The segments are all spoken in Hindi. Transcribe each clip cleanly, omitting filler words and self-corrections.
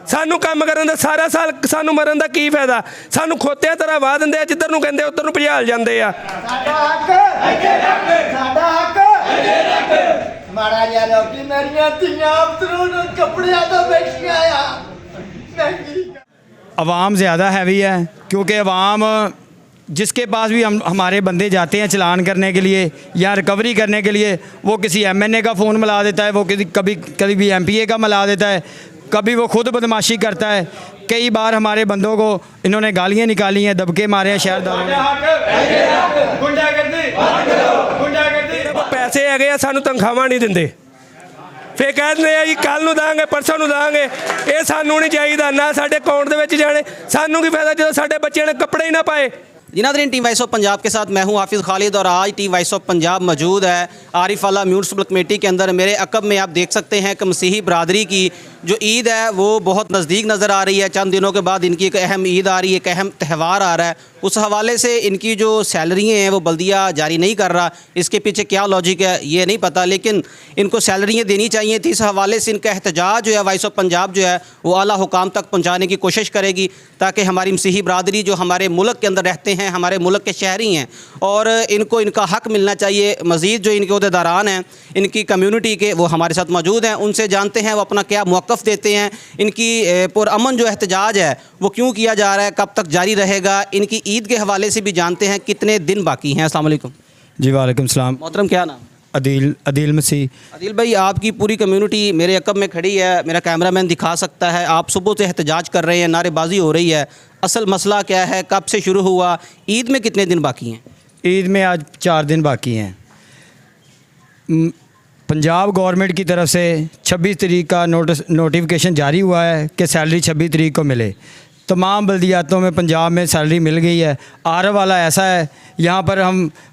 सानू काम करन दा सारा साल सानू मरन दा की फायदा? सानू खोत्या तरह वाह दिंदे आ, जिधर नूं कहंदे उधर नूं भजाल जांदे आ। साडा हक साडा हक माड़ा जिहा रोटी मेरियां धीआं अफसरों नूं कपड़ियां तो बैठियां आ महंगी। अवाम ज़्यादा हैवी है क्योंकि अवाम जिसके पास भी हमारे बंदे जाते हैं चलान करने के लिए या रिकवरी करने के लिए, वो किसी एमएनए का फ़ोन मिला देता है, वो कभी भी एमपीए का मिला देता है, कभी वो खुद बदमाशी करता है। कई बार हमारे बंदों को इन्होंने गालियाँ निकाली हैं, दबके मारे हैं शहरदारों ने। पैसे है आ, सानू तनखावां नहीं दिंदे, फिर कह दिंदे आ जी कल नूं दांगे परसों नूं दांगे। ये सानू नहीं चाहिए, ना साडे अकाउंट दे विच जाने। सानू की फायदा जो साडे बच्चों ने कपड़े ही ना पाए। जी नाज़रीन, टीम वॉइस ऑफ पंजाब के साथ मैं हूं हाफिज़ खालिद और आज टीम वॉइस ऑफ पंजाब मौजूद है आरिफ वाला म्यूनसिपल कमेटी के अंदर। मेरे अकब में आप देख सकते हैं कि मसीही बरादरी की जो ईद है वो बहुत नज़दीक नज़र आ रही है। चंद दिनों के बाद इनकी एक अहम ईद आ रही है, एक अहम त्यौहार आ रहा है। उस हवाले से इनकी जो सैलरियाँ हैं वो बल्दिया जारी नहीं कर रहा। इसके पीछे क्या लॉजिक है ये नहीं पता, लेकिन इनको सैलरियाँ देनी चाहिए थी। इस हवाले से इनका एहतजाज जो है वॉइस ऑफ पंजाब जो है वो आला हुकाम तक पहुँचाने की कोशिश करेगी, ताकि हमारी मसीही बरादरी जो हमारे मुल्क के अंदर रहते हैं, हमारे मुल्क के शहरी हैं, और इनको इनका हक़ मिलना चाहिए। मज़ीद जो इनके अहदेदारान हैं इनकी कम्यूनिटी के, वो हमारे साथ मौजूद हैं, उनसे जानते हैं वो अपना क्या मौक़िफ़ देते हैं। इनकी पुरअमन जो एहतजाज है वो क्यों किया जा रहा है, कब तक जारी रहेगा, इनकी ईद के हवाले से भी जानते हैं कितने दिन बाकी हैं। अस्सलाम वालेकुम। जी वालेकुम सलाम। मोहतरम क्या नाम? अदील मसीह। अदील भाई, आपकी पूरी कम्यूनिटी मेरे अकब में खड़ी है, मेरा कैमरामैन दिखा सकता है। आप सुबह से एहतजाज कर रहे हैं, नारेबाजी हो रही है, असल मसला क्या है, कब से शुरू हुआ, ईद में कितने दिन बाकी हैं? ईद में आज 4 दिन बाकी हैं। पंजाब गवर्नमेंट की तरफ से 26 तारीख का नोटिफिकेशन जारी हुआ है कि सैलरी 26 तारीख को मिले। तमाम बल्दियातों में पंजाब में सैलरी मिल गई है। आरव वाला ऐसा है, यहाँ पर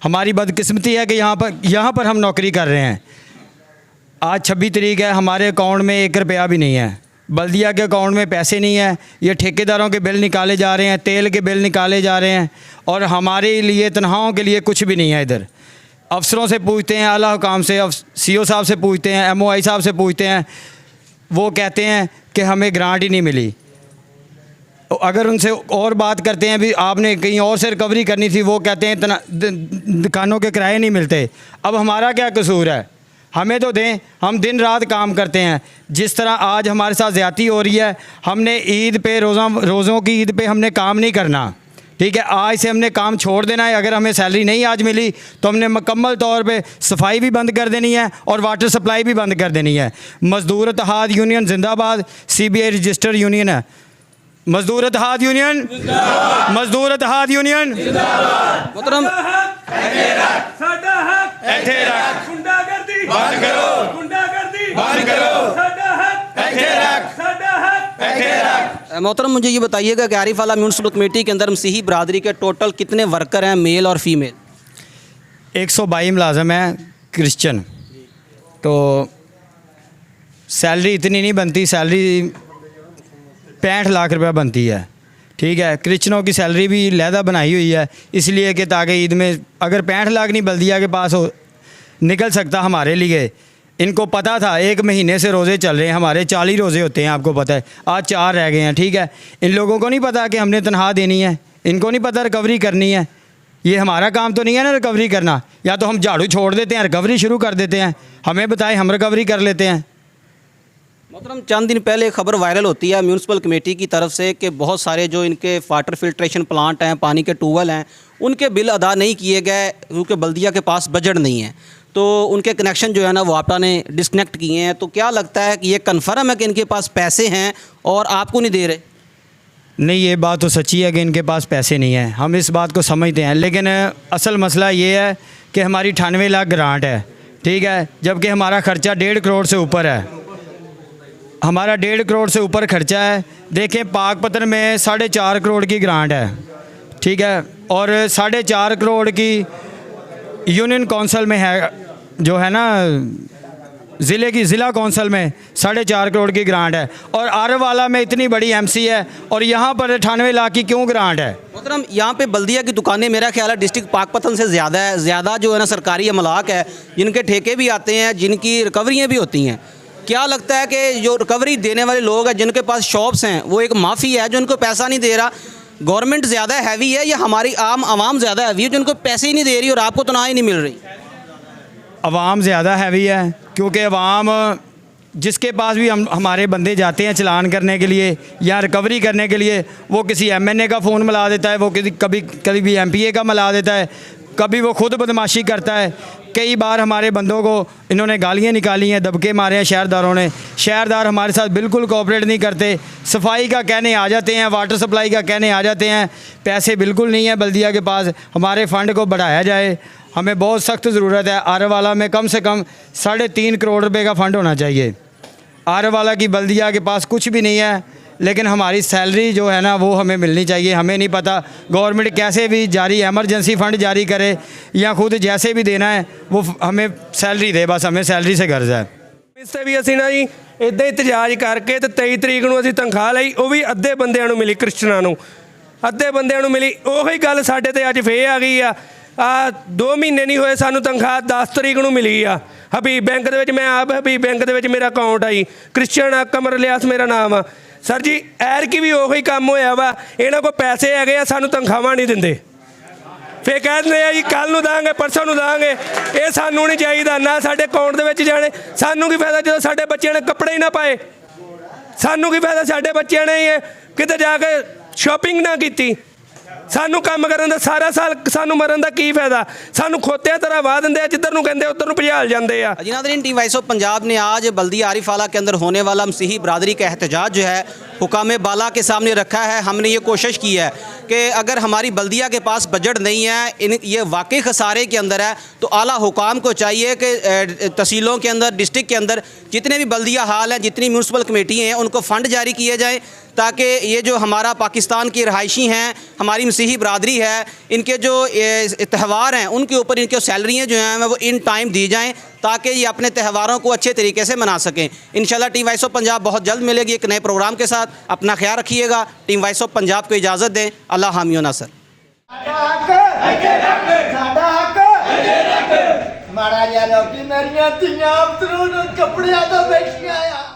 हमारी बदकिस्मती है कि यहाँ पर हम नौकरी कर रहे हैं। आज 26 तारीख है, हमारे अकाउंट में 1 रुपया भी नहीं है, बल्दिया के अकाउंट में पैसे नहीं है। ये ठेकेदारों के बिल निकाले जा रहे हैं, तेल के बिल निकाले जा रहे हैं, और हमारे लिए तनख्वाहों के लिए कुछ भी नहीं है। इधर अफसरों से पूछते हैं, आला हुकाम से, सीओ साहब से पूछते हैं, एमओआई साहब से पूछते हैं, वो कहते हैं कि हमें ग्रांट ही नहीं मिली। अगर उनसे और बात करते हैं भी आपने कहीं और से रिकवरी करनी थी, वो कहते हैं दुकानों के किराए नहीं मिलते। अब हमारा क्या कसूर है? हमें तो दें, हम दिन रात काम करते हैं। जिस तरह आज हमारे साथ ज़्यादती हो रही है, हमने ईद पे रोज़ों की ईद पे हमने काम नहीं करना, ठीक है। आज से हमने काम छोड़ देना है। अगर हमें सैलरी नहीं आज मिली तो हमने मुकम्मल तौर पे सफाई भी बंद कर देनी है और वाटर सप्लाई भी बंद कर देनी है। मज़दूर इत्तेहाद यूनियन जिंदाबाद, CBI रजिस्टर्ड यूनियन है। मज़दूर इत्तेहाद यूनियन, मज़दूर इत्तेहाद यूनियन मोहतरम, मोहतरम मुझे ये बताइएगा कि आरिफ वाला म्यूनसिपल कमेटी के अंदर मसीही बरादरी के टोटल कितने वर्कर हैं, मेल और फीमेल? 122 मुलाजम हैं क्रिश्चन। तो सैलरी इतनी नहीं बनती, सैलरी 65 लाख रुपया बनती है, ठीक है। क्रिश्चनों की सैलरी भी लहदा बनाई हुई है, इसलिए कि ताकि ईद में अगर 65 लाख नहीं बल्दिया के पास हो निकल सकता हमारे लिए। इनको पता था 1 महीने से रोज़े चल रहे हैं, हमारे 40 रोज़े होते हैं, आपको पता है, आज 4 रह गए हैं, ठीक है। इन लोगों को नहीं पता कि हमने तनख्वाह देनी है, इनको नहीं पता रिकवरी करनी है। ये हमारा काम तो नहीं है ना रिकवरी करना, या तो हम झाड़ू छोड़ देते हैं, रिकवरी शुरू कर देते हैं। हमें बताएं, हम रिकवरी कर लेते हैं। मोहतरम, चंद दिन पहले खबर वायरल होती है म्यूनसिपल कमेटी की तरफ से कि बहुत सारे जो इनके वाटर फिल्ट्रेशन प्लांट हैं, पानी के ट्यूबवेल हैं, उनके बिल अदा नहीं किए गए क्योंकि बल्दिया के पास बजट नहीं है। तो उनके कनेक्शन जो है ना वो आपटा ने डिस्कनेक्ट किए हैं। तो क्या लगता है कि ये कन्फर्म है कि इनके पास पैसे हैं और आपको नहीं दे रहे? नहीं, ये बात तो सच्ची है कि इनके पास पैसे नहीं हैं, हम इस बात को समझते हैं। लेकिन असल मसला ये है कि हमारी 98 लाख ग्रांट है, ठीक है, जबकि हमारा ख़र्चा 1.5 करोड़ से ऊपर है। हमारा 1.5 करोड़ से ऊपर खर्चा है। देखें, पाकपतन में 4.5 करोड़ की ग्रांट है, ठीक है, और 4.5 करोड़ की यूनियन कौंसल में है, जो है ना ज़िला कौंसल में 4.5 करोड़ की ग्रांट है, और आरवाला में इतनी बड़ी MC है, और यहाँ पर 98 लाख की क्यों ग्रांट है? मोहतरम, यहाँ पे बल्दिया की दुकानें मेरा ख्याल है डिस्ट्रिक्ट पाकपतन से ज़्यादा है, ज़्यादा जो है ना सरकारी अमलाक है, जिनके ठेके भी आते हैं, जिनकी रिकवरियाँ भी होती हैं। क्या लगता है कि जो रिकवरी देने वाले लोग हैं जिनके पास शॉप्स हैं वो एक माफिया है जो उनको पैसा नहीं दे रहा, गवर्नमेंट ज़्यादा हैवी है या हमारी आम आवाम ज़्यादा हैवी है जो उनको पैसे ही नहीं दे रही और आपको तनख्वाह ही नहीं मिल रही? अवाम ज़्यादा हैवी है, क्योंकि अवाम जिसके पास भी हमारे बंदे जाते हैं चलान करने के लिए या रिकवरी करने के लिए, वो किसी एमएनए का फ़ोन मिला देता है, वो कभी कभी एमपीए का मिला देता है, कभी वो खुद बदमाशी करता है। कई बार हमारे बंदों को इन्होंने गालियाँ निकाली हैं, दबके मारे हैं शहरदारों ने। शहरदार हमारे साथ बिल्कुल कोऑपरेट नहीं करते, सफाई का कहने आ जाते हैं, वाटर सप्लाई का कहने आ जाते हैं, पैसे बिल्कुल नहीं है बल्दिया के पास। हमारे फ़ंड को बढ़ाया जाए, हमें बहुत सख्त ज़रूरत है। आरवाला में कम से कम 3.5 करोड़ रुपए का फ़ंड होना चाहिए। आरवाला की बल्दिया के पास कुछ भी नहीं है, लेकिन हमारी सैलरी जो है ना वो हमें मिलनी चाहिए। हमें नहीं पता गवर्नमेंट कैसे भी जारी एमरजेंसी फ़ंड जारी करे या खुद जैसे भी देना है वो हमें सैलरी दे, बस हमें सैलरी से गर्ज है। ਇਸ ਤੇ ਵੀ ਅਸੀਂ ਨਾ ਜੀ ਇਦਾਂ ਹੀ ਇਤਜਾਜ ਕਰਕੇ ਤੇ 23 ਤਰੀਕ ਨੂੰ ਅਸੀਂ ਤਨਖਾਹ ਲਈ, ਉਹ ਵੀ ਅੱਧੇ ਬੰਦਿਆਂ ਨੂੰ ਮਿਲੀ, ਕ੍ਰਿਸਚਨਾਂ ਨੂੰ ਅੱਧੇ ਬੰਦਿਆਂ ਨੂੰ ਮਿਲੀ। ਉਹੀ ਗੱਲ ਸਾਡੇ ਤੇ ਅੱਜ ਫੇਰ ਆ ਗਈ ਆ। 2 ਮਹੀਨੇ ਨਹੀਂ ਹੋਏ ਸਾਨੂੰ ਤਨਖਾਹ 10 ਤਰੀਕ ਨੂੰ ਮਿਲੀ ਆ ਹਬੀਬ ਬੈਂਕ ਦੇ ਵਿੱਚ। ਮੈਂ ਆਪ ਹਬੀਬ ਬੈਂਕ ਦੇ ਵਿੱਚ ਮੇਰਾ ਅਕਾਊਂਟ ਆ ਜੀ, ਕ੍ਰਿਸਚਨ ਕਮਰ ਲਿਆਸ ਮੇਰਾ ਨਾਮ ਆ। ਸਰ ਜੀ ਐਰਕੀ ਵੀ ਉਹੀ ਕੰਮ ਹੋਇਆ ਵਾ, ਇਹਨਾਂ ਕੋਲ ਪੈਸੇ ਹੈਗੇ ਆ, ਸਾਨੂੰ ਤਨਖਾਹਾਂ ਨਹੀਂ ਦਿੰਦੇ। ਫੇਰ ਕਹਿ ਦਿੰਦੇ ਆ ਜੀ ਕੱਲ ਨੂੰ ਦਾਂਗੇ, ਪਰਸੋਂ ਨੂੰ ਦਾਂਗੇ। ਇਹ ਸਾਨੂੰ ਨਹੀਂ ਚਾਹੀਦਾ, ਨਾ ਸਾਡੇ ਅਕਾਊਂਟ ਦੇ ਵਿੱਚ ਜਾਣੇ। ਸਾਨੂੰ ਕੀ ਫਾਇਦਾ ਜਦੋਂ ਸਾਡੇ ਬੱਚਿਆਂ ਨੇ ਕੱਪੜੇ ਹੀ ਨਾ ਪਾਏ? ਸਾਨੂੰ ਕੀ ਫਾਇਦਾ ਸਾਡੇ ਬੱਚਿਆਂ ਨੇ ਕਿਤੇ ਜਾ ਕੇ ਸ਼ਾਪਿੰਗ ਨਾ ਕੀਤੀ? ਸਾਨੂੰ ਕੰਮ ਕਰਨ ਦਾ ਸਾਰਾ ਸਾਲ ਸਾਨੂੰ ਮਰਨ ਦਾ ਕੀ ਫਾਇਦਾ? ਸਾਨੂੰ ਖੋਤਿਆਂ ਤਰ੍ਹਾਂ ਵਾਹ ਦਿੰਦੇ ਆ, ਜਿੱਧਰ ਨੂੰ ਕਹਿੰਦੇ ਉੱਧਰ ਨੂੰ ਭਜਾਲ ਜਾਂਦੇ ਆ। जी नाज़रीन, टीम वॉइस ऑफ पंजाब ने आज बल्दिया आरिफाला के अंदर होने वाला मसीही बरादरी का एहतजाज जो है हुकाम बाला के सामने रखा है। हमने ये कोशिश की है कि अगर हमारी बल्दिया के पास बजट नहीं है, ये वाकई खसारे के अंदर है, तो आला हुकाम को चाहिए कि तहसीलों के अंदर, डिस्ट्रिक्ट के अंदर जितने भी बल्दिया हाल हैं, जितनी म्यूनसिपल कमेटी हैं, उनको फ़ंड जारी किए जाएँ ताकि ये जो हमारा पाकिस्तान की रहायशी हैं, हमारी मसीही बरादरी है, इनके जो त्यौहार हैं उनके ऊपर इनकी सैलरियाँ जो हैं वो इन टाइम दी जाएँ ताकि ये अपने त्योहारों को अच्छे तरीके से मना सकें। इंशाल्लाह टीम वॉइस ऑफ पंजाब बहुत जल्द मिलेगी एक नए प्रोग्राम के साथ। अपना ख्याल रखिएगा। टीम वॉइस ऑफ पंजाब को इजाज़त दें। अल्लाह हामी व नासर। ਮਾੜਾ ਜਿਹਾ ਲੋਕੀ ਮੇਰੀਆਂ ਧੀਆਂ ਪੁੱਤਰਾਂ ਨੂੰ ਕੱਪੜਿਆਂ ਤੋਂ ਬੈਠੀਆਂ ਆ।